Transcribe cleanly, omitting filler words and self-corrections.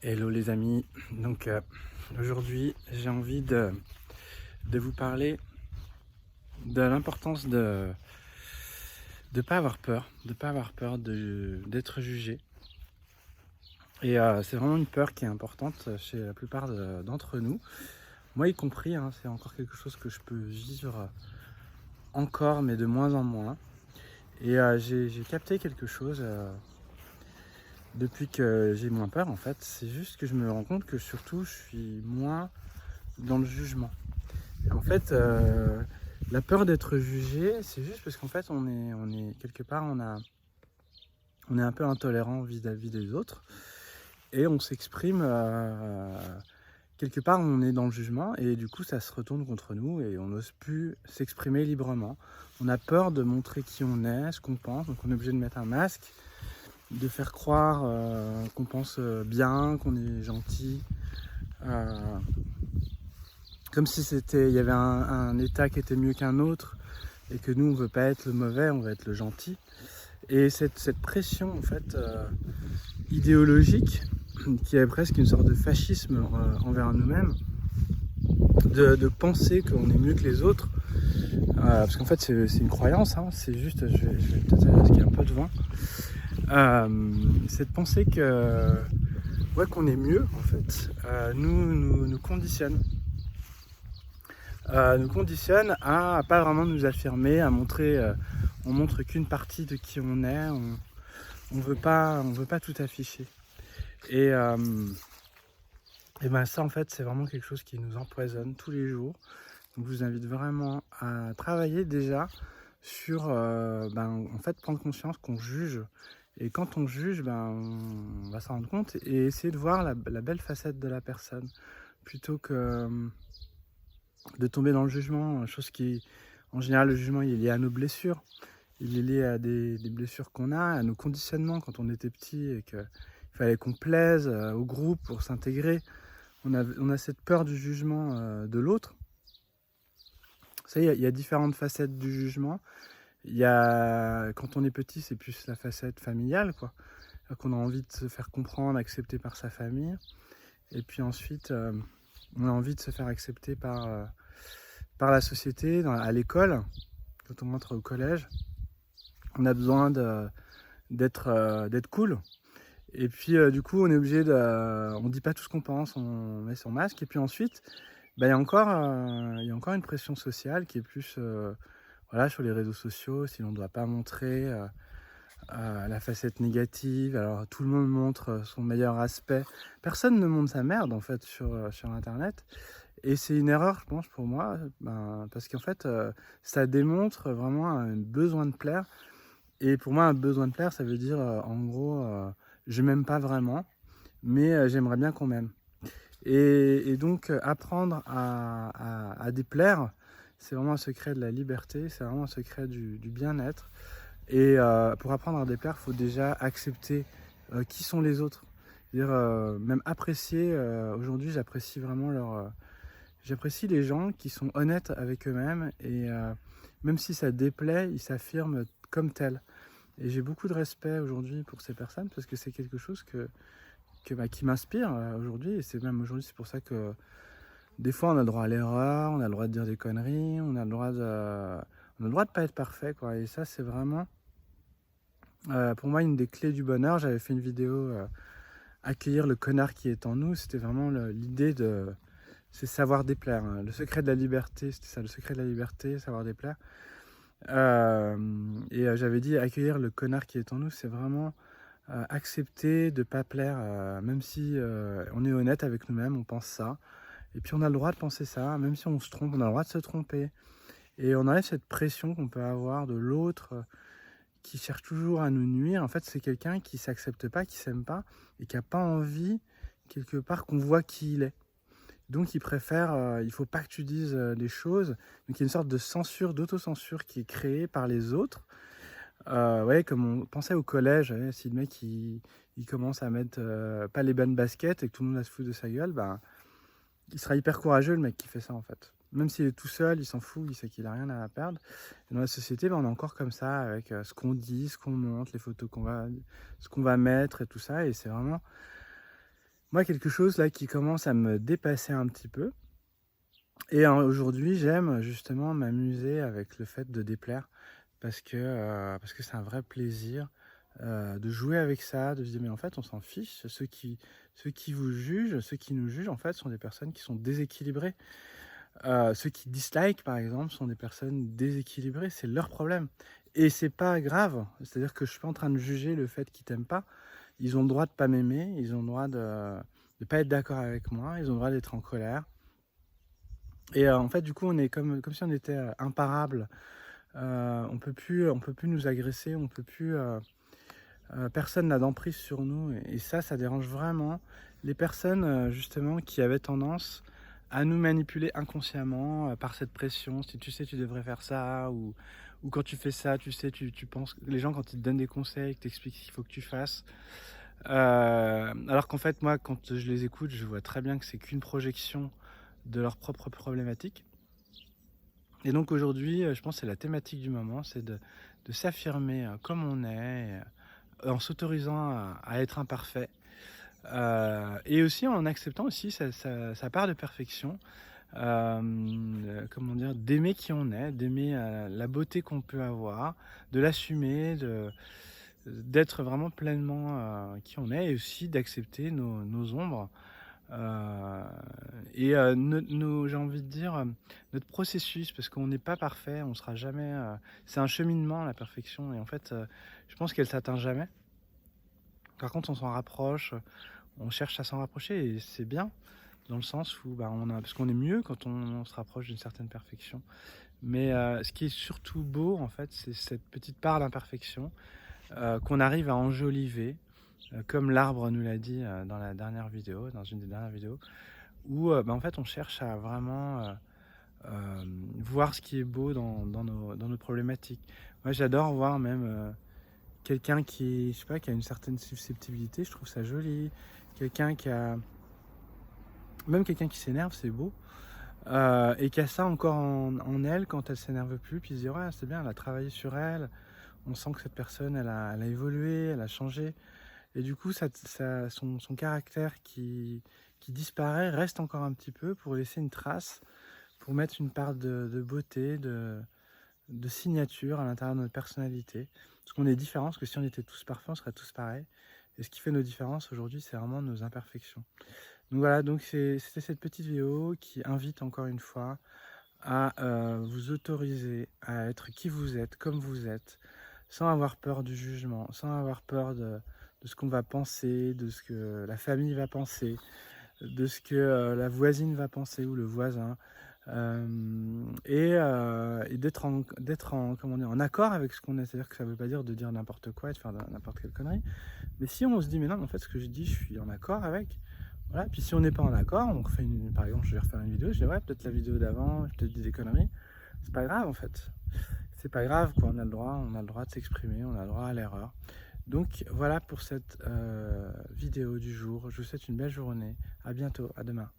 Hello les amis, donc aujourd'hui j'ai envie de vous parler de l'importance de ne pas avoir peur, d'être jugé. Et c'est vraiment une peur qui est importante chez la plupart d'entre nous, moi y compris, hein, c'est encore quelque chose que je peux vivre encore mais de moins en moins. Et j'ai capté quelque chose depuis que j'ai moins peur en fait, c'est juste que je me rends compte que surtout je suis moins dans le jugement. En fait, la peur d'être jugé, c'est juste parce qu'en fait, on est quelque part, on est un peu intolérant vis-à-vis des autres et on s'exprime, quelque part, on est dans le jugement et du coup, ça se retourne contre nous et on n'ose plus s'exprimer librement. On a peur de montrer qui on est, ce qu'on pense, donc on est obligé de mettre un masque, de faire croire qu'on pense bien, qu'on est gentil. euh, Comme si il y avait un état qui était mieux qu'un autre et que nous on veut pas être le mauvais, on veut être le gentil. Et cette pression en fait idéologique qui est presque une sorte de fascisme envers nous-mêmes, de penser qu'on est mieux que les autres, parce qu'en fait c'est une croyance, hein, c'est juste, je vais peut-être aller risquer un peu de vent, c'est de penser que ouais, qu'on est mieux en fait, nous conditionne. Nous conditionne à pas vraiment nous affirmer, à montrer, on montre qu'une partie de qui on est, on veut pas tout afficher. Et, et ben ça en fait c'est vraiment quelque chose qui nous empoisonne tous les jours. Donc je vous invite vraiment à travailler déjà sur en fait prendre conscience qu'on juge. Et quand on juge, on va s'en rendre compte et essayer de voir la belle facette de la personne plutôt que de tomber dans le jugement, chose qui, en général, le jugement il est lié à nos blessures, il est lié à des blessures qu'on a, à nos conditionnements quand on était petit et qu'il fallait qu'on plaise au groupe pour s'intégrer. On a cette peur du jugement de l'autre. Vous savez, il y a différentes facettes du jugement. Il y a, quand on est petit, c'est plus la facette familiale, quoi. Qu'on a envie de se faire comprendre, accepter par sa famille. Et puis ensuite, on a envie de se faire accepter par la société, à l'école, quand on rentre au collège. On a besoin d'être cool. Et puis du coup, on est obligé on dit pas tout ce qu'on pense, on met son masque. Et puis ensuite, il y a encore une pression sociale qui est plus voilà, sur les réseaux sociaux, si l'on ne doit pas montrer la facette négative. Alors tout le monde montre son meilleur aspect. Personne ne montre sa merde en fait sur Internet. Et c'est une erreur, je pense, pour moi, parce qu'en fait, ça démontre vraiment un besoin de plaire. Et pour moi, un besoin de plaire, ça veut dire, en gros, je m'aime pas vraiment, mais j'aimerais bien qu'on m'aime. Et donc, apprendre à déplaire, c'est vraiment un secret de la liberté, c'est vraiment un secret du bien-être. Et pour apprendre à déplaire, il faut déjà accepter qui sont les autres. C'est-à-dire, même apprécier, aujourd'hui, j'apprécie vraiment j'apprécie les gens qui sont honnêtes avec eux-mêmes et même si ça déplaît, ils s'affirment comme tels. Et j'ai beaucoup de respect aujourd'hui pour ces personnes parce que c'est quelque chose qui m'inspire aujourd'hui. Et c'est même aujourd'hui, c'est pour ça que des fois on a le droit à l'erreur, on a le droit de dire des conneries, on a le droit de pas être parfait, quoi. Et ça, c'est vraiment pour moi une des clés du bonheur. J'avais fait une vidéo accueillir le connard qui est en nous. C'était vraiment l'idée de c'est savoir déplaire, hein. Le secret de la liberté, c'était ça, le secret de la liberté, savoir déplaire. J'avais dit accueillir le connard qui est en nous, c'est vraiment accepter de ne pas plaire, même si on est honnête avec nous-mêmes, on pense ça. Et puis on a le droit de penser ça, même si on se trompe, on a le droit de se tromper. Et on enlève cette pression qu'on peut avoir de l'autre qui cherche toujours à nous nuire. En fait, c'est quelqu'un qui ne s'accepte pas, qui ne s'aime pas et qui n'a pas envie, quelque part, qu'on voit qui il est. Donc il préfère, il ne faut pas que tu dises les choses. Donc il y a une sorte de censure, d'autocensure qui est créée par les autres. Ouais, comme on pensait au collège, ouais, si le mec il commence à mettre pas les bonnes baskets et que tout le monde va se foutre de sa gueule, il sera hyper courageux le mec qui fait ça en fait. Même s'il est tout seul, il s'en fout, il sait qu'il a rien à perdre. Et dans la société, on est encore comme ça avec ce qu'on dit, ce qu'on montre, les photos ce qu'on va mettre et tout ça. Et c'est vraiment, moi, quelque chose là qui commence à me dépasser un petit peu. Et aujourd'hui, j'aime justement m'amuser avec le fait de déplaire parce que c'est un vrai plaisir de jouer avec ça, de se dire mais en fait on s'en fiche, ceux qui vous jugent, ceux qui nous jugent en fait sont des personnes qui sont déséquilibrées. Ceux qui dislikent par exemple sont des personnes déséquilibrées, c'est leur problème. Et c'est pas grave, c'est-à-dire que je suis pas en train de juger le fait qu'ils t'aiment pas. Ils ont le droit de pas m'aimer, ils ont le droit de pas être d'accord avec moi, ils ont le droit d'être en colère. Et en fait, du coup, on est comme si on était imparables. On peut plus nous agresser, on peut plus. Personne n'a d'emprise sur nous. Et ça dérange vraiment les personnes justement qui avaient tendance à nous manipuler inconsciemment par cette pression. Si tu sais, tu devrais faire ça, ou quand tu fais ça, tu sais, tu penses. Les gens, quand ils te donnent des conseils, t'expliquent ce qu'il faut que tu fasses. Alors qu'en fait, moi, quand je les écoute, je vois très bien que c'est qu'une projection de leurs propres problématiques. Et donc aujourd'hui, je pense que c'est la thématique du moment, c'est de s'affirmer comme on est, en s'autorisant à être imparfait, et aussi en acceptant aussi sa part de perfection, comment dire, d'aimer qui on est, d'aimer la beauté qu'on peut avoir, de l'assumer, d'être vraiment pleinement qui on est, et aussi d'accepter nos ombres. J'ai envie de dire, notre processus, parce qu'on n'est pas parfait, on sera jamais. C'est un cheminement, la perfection, et en fait, je pense qu'elle s'atteint jamais. Par contre, on s'en rapproche, on cherche à s'en rapprocher, et c'est bien, dans le sens où parce qu'on est mieux quand on se rapproche d'une certaine perfection. Mais ce qui est surtout beau, en fait, c'est cette petite part d'imperfection qu'on arrive à enjoliver, comme l'arbre nous l'a dit dans la dernière vidéo, dans une des dernières vidéos, où en fait on cherche à vraiment voir ce qui est beau dans nos problématiques. Moi j'adore voir même quelqu'un qui, je sais pas, qui a une certaine susceptibilité, je trouve ça joli. Quelqu'un qui a... Même quelqu'un qui s'énerve, c'est beau. Et qui a ça encore en elle quand elle s'énerve plus, puis se dit ouais c'est bien, elle a travaillé sur elle, on sent que cette personne elle a évolué, elle a changé. Et du coup, son caractère qui disparaît reste encore un petit peu pour laisser une trace, pour mettre une part de beauté, de signature à l'intérieur de notre personnalité. Parce qu'on est différents, parce que si on était tous parfaits, on serait tous pareils. Et ce qui fait nos différences aujourd'hui, c'est vraiment nos imperfections. Donc voilà, donc c'était cette petite vidéo qui invite encore une fois à vous autoriser à être qui vous êtes, comme vous êtes, sans avoir peur du jugement, sans avoir peur de ce qu'on va penser, de ce que la famille va penser, de ce que la voisine va penser ou le voisin, et d'être comment dire, en accord avec ce qu'on est. C'est-à-dire que ça ne veut pas dire de dire n'importe quoi et de faire n'importe quelle connerie. Mais si on se dit mais non, en fait ce que je dis, je suis en accord avec. Voilà. Puis si on n'est pas en accord, on refait par exemple, je vais refaire une vidéo, je dis ouais, peut-être la vidéo d'avant, je peut-être dit des conneries. C'est pas grave en fait. C'est pas grave quoi, on a le droit de s'exprimer, on a le droit à l'erreur. Donc voilà pour cette vidéo du jour. Je vous souhaite une belle journée. À bientôt, à demain.